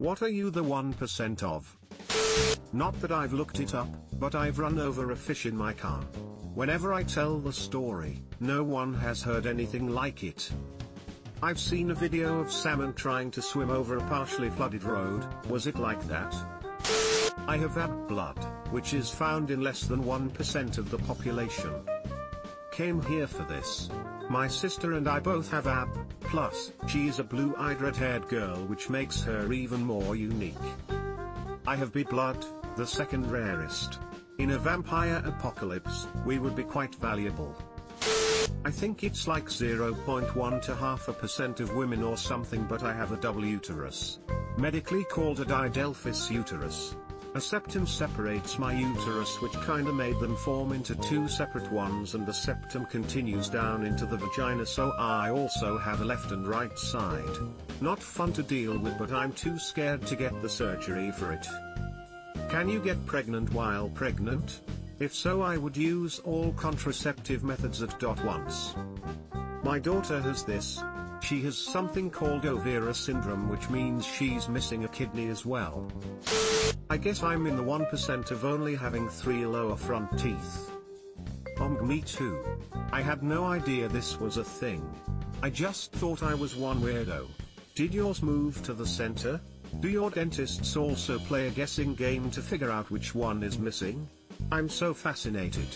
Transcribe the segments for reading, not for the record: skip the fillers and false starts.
What are you the 1% of? Not that I've looked it up, but I've run over a fish in my car. Whenever I tell the story, no one has heard anything like it. I've seen a video of salmon trying to swim over a partially flooded road. Was it like that? I have AB blood, which is found in less than 1% of the population. Came here for this. My sister and I both have AB, plus, she is a blue-eyed red-haired girl, which makes her even more unique. I have B blood, the second rarest. In a vampire apocalypse, we would be quite valuable. I think it's like 0.1 to 0.5% of women or something, but I have a double uterus. Medically called a didelphys uterus. A septum separates my uterus, which kinda made them form into two separate ones, and the septum continues down into the vagina, so I also have a left and right side. Not fun to deal with, but I'm too scared to get the surgery for it. Can you get pregnant while pregnant? If so, I would use all contraceptive methods at once. My daughter has this. She has something called Overa syndrome, which means she's missing a kidney as well. I guess I'm in the 1% of only having 3 lower front teeth. Me too. I had no idea this was a thing. I just thought I was one weirdo. Did yours move to the center? Do your dentists also play a guessing game to figure out which one is missing? I'm so fascinated.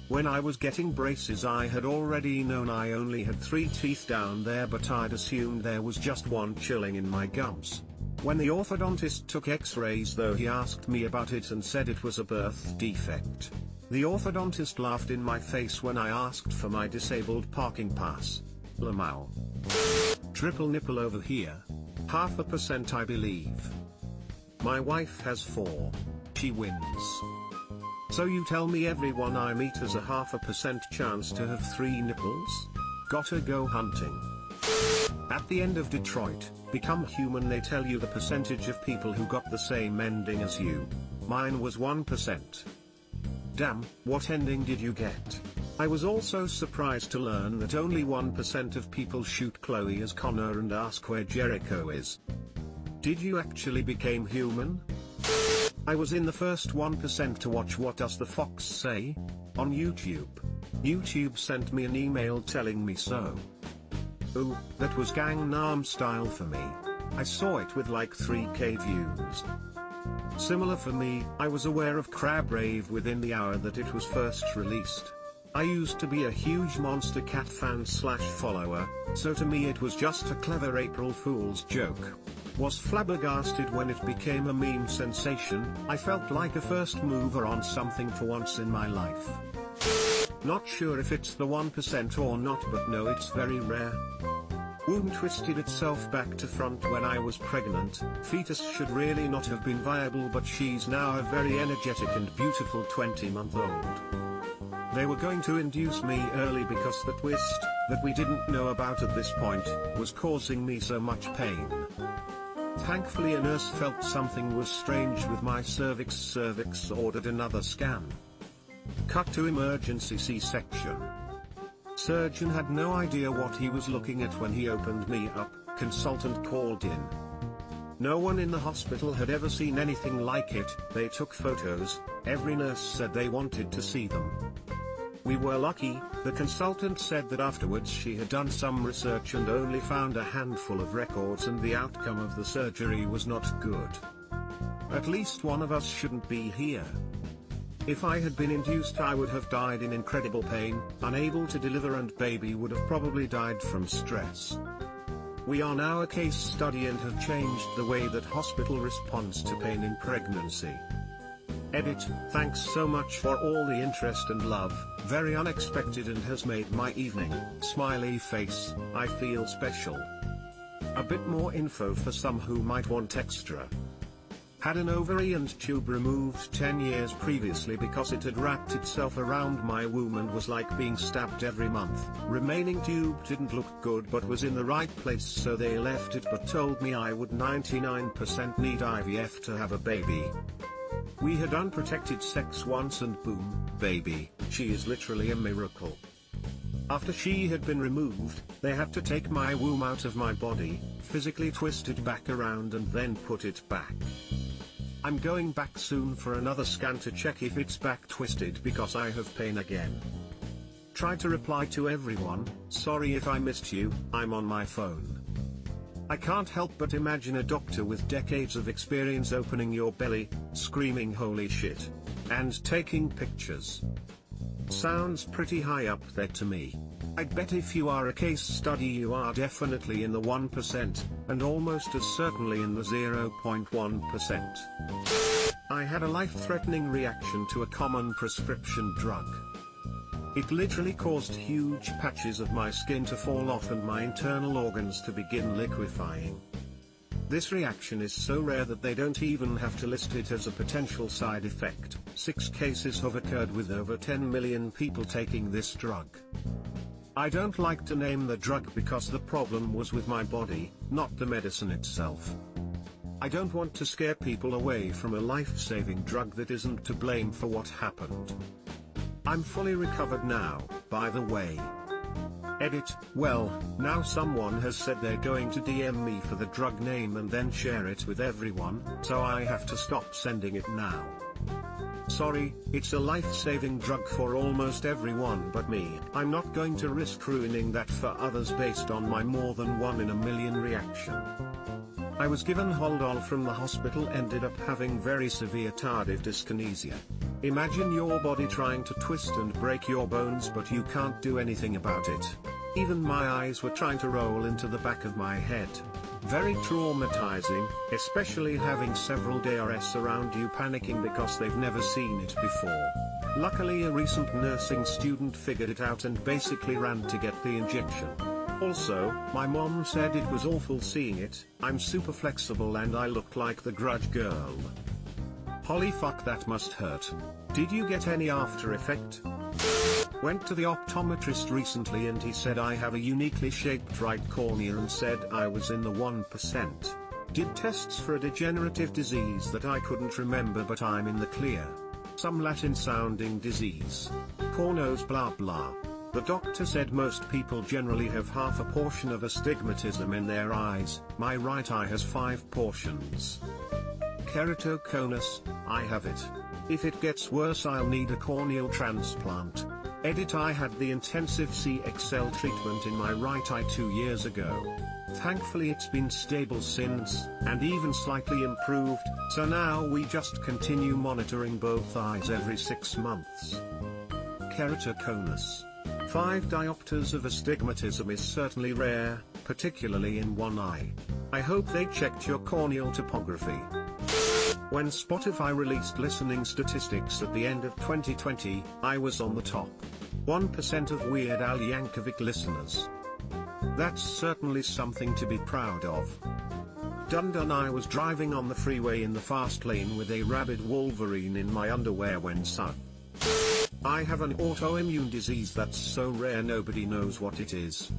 When I was getting braces, I had already known I only had 3 teeth down there, but I'd assumed there was just one chilling in my gums. When the orthodontist took x-rays though, he asked me about it and said it was a birth defect. The orthodontist laughed in my face when I asked for my disabled parking pass. Lamau. Triple nipple over here. 0.5% I believe. My wife has 4. She wins. So you tell me everyone I meet has a 0.5% chance to have 3 nipples? Gotta go hunting. At the end of Detroit, Become Human, they tell you the percentage of people who got the same ending as you. Mine was 1%. Damn, what ending did you get? I was also surprised to learn that only 1% of people shoot Chloe as Connor and ask where Jericho is. Did you actually become human? I was in the first 1% to watch What Does the Fox Say? On YouTube. YouTube sent me an email telling me so. Ooh, that was Gangnam Style for me. I saw it with like 3K views. Similar for me, I was aware of Crab Rave within the hour that it was first released. I used to be a huge Monster Cat fan / follower, so to me it was just a clever April Fool's joke. Was flabbergasted when it became a meme sensation. I felt like a first mover on something for once in my life. Not sure if it's the 1% or not, but no, it's very rare. Womb twisted itself back to front when I was pregnant. Fetus should really not have been viable, but she's now a very energetic and beautiful 20-month-old. They were going to induce me early because the twist, that we didn't know about at this point, was causing me so much pain. Thankfully a nurse felt something was strange with my cervix. Cervix ordered another scan. Cut to emergency C-section. Surgeon had no idea what he was looking at when he opened me up. Consultant called in. No one in the hospital had ever seen anything like it. They took photos. Every nurse said they wanted to see them. We were lucky. The consultant said that afterwards she had done some research and only found a handful of records, and the outcome of the surgery was not good. At least one of us shouldn't be here. If I had been induced, I would have died in incredible pain, unable to deliver, and baby would have probably died from stress. We are now a case study and have changed the way that hospital responds to pain in pregnancy. Edit, thanks so much for all the interest and love, very unexpected and has made my evening. Smiley face, I feel special. A bit more info for some who might want extra. Had an ovary and tube removed 10 years previously because it had wrapped itself around my womb and was like being stabbed every month. Remaining tube didn't look good but was in the right place, so they left it, but told me I would 99% need IVF to have a baby. We had unprotected sex once and boom, baby. She is literally a miracle. After she had been removed, they had to take my womb out of my body, physically twist it back around and then put it back. I'm going back soon for another scan to check if it's back twisted because I have pain again. Try to reply to everyone, sorry if I missed you, I'm on my phone. I can't help but imagine a doctor with decades of experience opening your belly, screaming holy shit, and taking pictures. Sounds pretty high up there to me. I bet if you are a case study you are definitely in the 1%, and almost as certainly in the 0.1%. I had a life-threatening reaction to a common prescription drug. It literally caused huge patches of my skin to fall off and my internal organs to begin liquefying. This reaction is so rare that they don't even have to list it as a potential side effect. 6 cases have occurred with over 10 million people taking this drug. I don't like to name the drug because the problem was with my body, not the medicine itself. I don't want to scare people away from a life-saving drug that isn't to blame for what happened. I'm fully recovered now, by the way. Edit, well, now someone has said they're going to DM me for the drug name and then share it with everyone, so I have to stop sending it now. Sorry, it's a life-saving drug for almost everyone but me. I'm not going to risk ruining that for others based on my more than 1 in a million reaction. I was given Haldol from the hospital, ended up having very severe tardive dyskinesia. Imagine your body trying to twist and break your bones but you can't do anything about it. Even my eyes were trying to roll into the back of my head. Very traumatizing, especially having several DRS around you panicking because they've never seen it before. Luckily a recent nursing student figured it out and basically ran to get the injection. Also, my mom said it was awful seeing it. I'm super flexible and I look like the Grudge girl. Holy fuck, that must hurt. Did you get any after effect? Went to the optometrist recently and he said I have a uniquely shaped right cornea and said I was in the 1%. Did tests for a degenerative disease that I couldn't remember but I'm in the clear. Some Latin sounding disease. Cornos blah blah. The doctor said most people generally have half a portion of astigmatism in their eyes, my right eye has 5 portions. Keratoconus, I have it. If it gets worse I'll need a corneal transplant. Edit, I had the intensive CXL treatment in my right eye 2 years ago. Thankfully it's been stable since, and even slightly improved, so now we just continue monitoring both eyes every 6 months. Keratoconus. 5 diopters of astigmatism is certainly rare, particularly in one eye. I hope they checked your corneal topography. When Spotify released listening statistics at the end of 2020, I was on the top 1% of Weird Al Yankovic listeners. That's certainly something to be proud of. Dun I was driving on the freeway in the fast lane with a rabid wolverine in my underwear when I have an autoimmune disease that's so rare nobody knows what it is.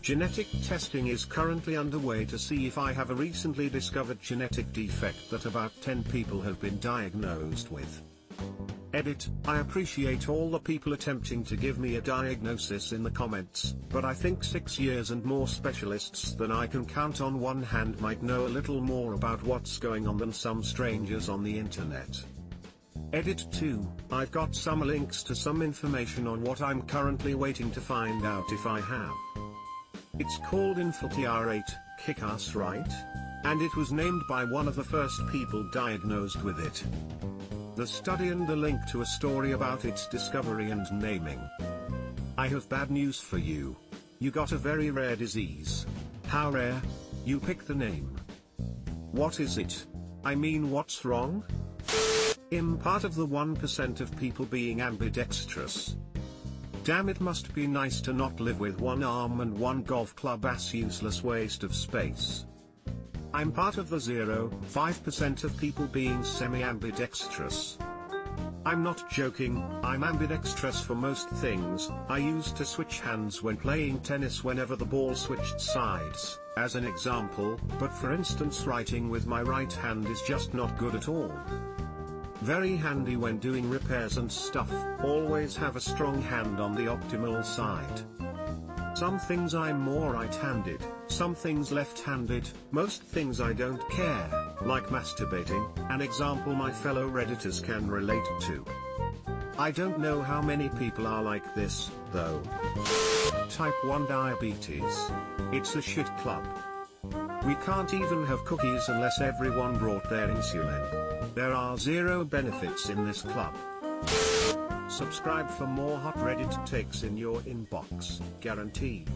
Genetic testing is currently underway to see if I have a recently discovered genetic defect that about 10 people have been diagnosed with. Edit, I appreciate all the people attempting to give me a diagnosis in the comments, but I think 6 years and more specialists than I can count on one hand might know a little more about what's going on than some strangers on the internet. Edit 2, I've got some links to some information on what I'm currently waiting to find out if I have. It's called InfilTR8, kick-ass right? And it was named by one of the first people diagnosed with it. The study and a link to a story about its discovery and naming. I have bad news for you. You got a very rare disease. How rare? You pick the name. What is it? I mean, what's wrong? I'm part of the 1% of people being ambidextrous. Damn, it must be nice to not live with one arm and one golf club ass useless waste of space. I'm part of the 0.5% of people being semi-ambidextrous. I'm not joking, I'm ambidextrous for most things. I used to switch hands when playing tennis whenever the ball switched sides, as an example, but for instance writing with my right hand is just not good at all. Very handy when doing repairs and stuff. Always have a strong hand on the optimal side. Some things I'm more right-handed, some things left-handed, most things I don't care, like masturbating, an example my fellow Redditors can relate to. I don't know how many people are like this, though. Type 1 diabetes. It's a shit club. We can't even have cookies unless everyone brought their insulin. There are zero benefits in this club. Subscribe for more hot Reddit takes in your inbox, guaranteed.